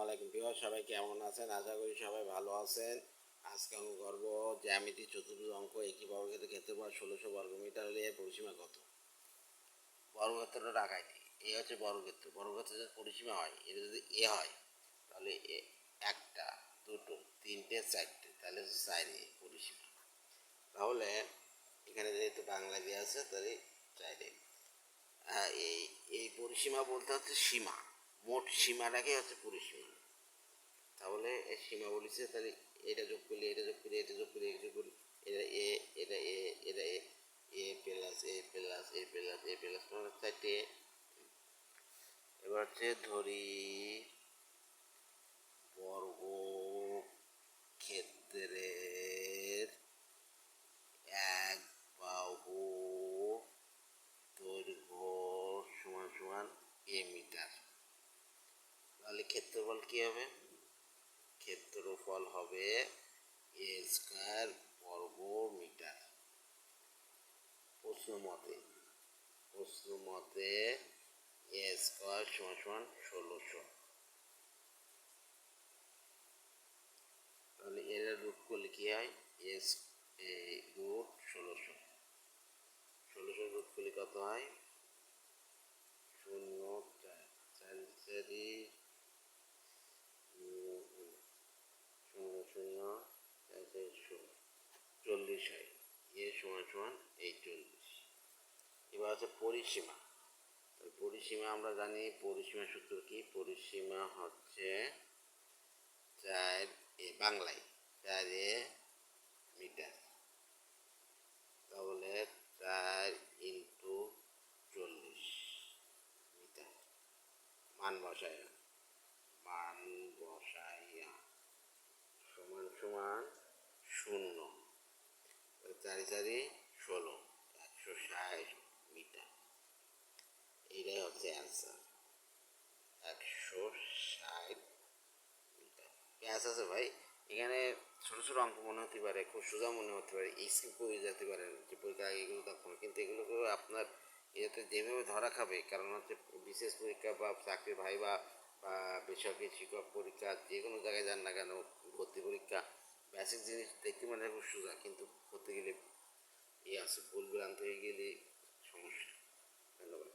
আলাইকুম ভিউয়ার, সবাই কেমন আছেন? আশা করি সবাই ভালো আছেন। আজকে অঙ্ক করব জ্যামিতি চতুর্ভুজ অঙ্ক। একই বর্গক্ষেত্রের ক্ষেত্রফল 1600 বর্গমিটার হলে এর পরিসীমা কত? বর্গক্ষেত্রটা রাখাইনি, এই হচ্ছে বর্গক্ষেত্র। বর্গক্ষেত্রের যদি পরিসীমা হয়, এটা যদি এ হয় তাহলে একটা, দুটো, তিনটে, চারটে, তাহলে হচ্ছে 4 পরিসীমা। তাহলে এখানে যেহেতু বাংলা দিয়ে আছে তাহলে 4। এই এই পরিসীমা বলতে হচ্ছে সীমা, মোট সীমাটাকে হচ্ছে পরিসীমা। তাহলে এই সীমা বলেছে, তাহলে এটা যোগ করলে এটা যোগ করি, এটা যোগ করি, এটা যোগ করি, এটা এ, এটা এ, এটা এ, এ প্লাস এ প্লাস এ প্লাস এ প্লাস 4টে। এবার হচ্ছে ধরি বর্গ ক্ষেত্রের এক বাহু দৈর্ঘ্য সমান সমান এ মিটার। তাহলে ক্ষেত্রফল কি হবে? ক্ষেত্রফল হবে এ স্কয়ার বর্গ মিটার। প্রশ্ন মতে এ স্কয়ার সমান সমান 1600। তাহলে এর রুট করলে কি হয়? S root 1600। 1600 রুট করলে কত হয়? 0, 4, 4, 0, 0, 40 হয়। এ সমান সমান এই 40। এবার হচ্ছে পরিসীমা। পরিসীমা আমরা জানি, পরিসীমা সূত্র কি? পরিসীমা হচ্ছে 4 বাংলায় 4 মিটার। তাহলে 4 ইন্টু 40 মিটার। মান বসাইয়া সমান সমান 0। 4 4 16, 160 মিটার। এইটাই হচ্ছে অ্যান্সার, 160 মিটার। ক্যাশ আছে ভাই। এখানে ছোটো ছোটো অঙ্ক মনে হতে পারে, খুব সোজা মনে হতে পারে, স্কিপ করে যেতে পারেন যে পরীক্ষা এগুলো থাকবো না, কিন্তু এগুলো করে আপনার এতে যেভাবে ধরা খাবে, কারণ হচ্ছে বিশেষ পরীক্ষা বা চাকরি ভাইবা বা বেসরকারি শিক্ষক পরীক্ষা, যে কোনো জায়গায় যান না কেন, ভর্তি পরীক্ষা, বেসিক জিনিস দেখতে মানে খুব সোজা, কিন্তু করতে গেলে আছে ভুল ভ্রান্ত হয়ে গেলে সমস্যা। ধন্যবাদ।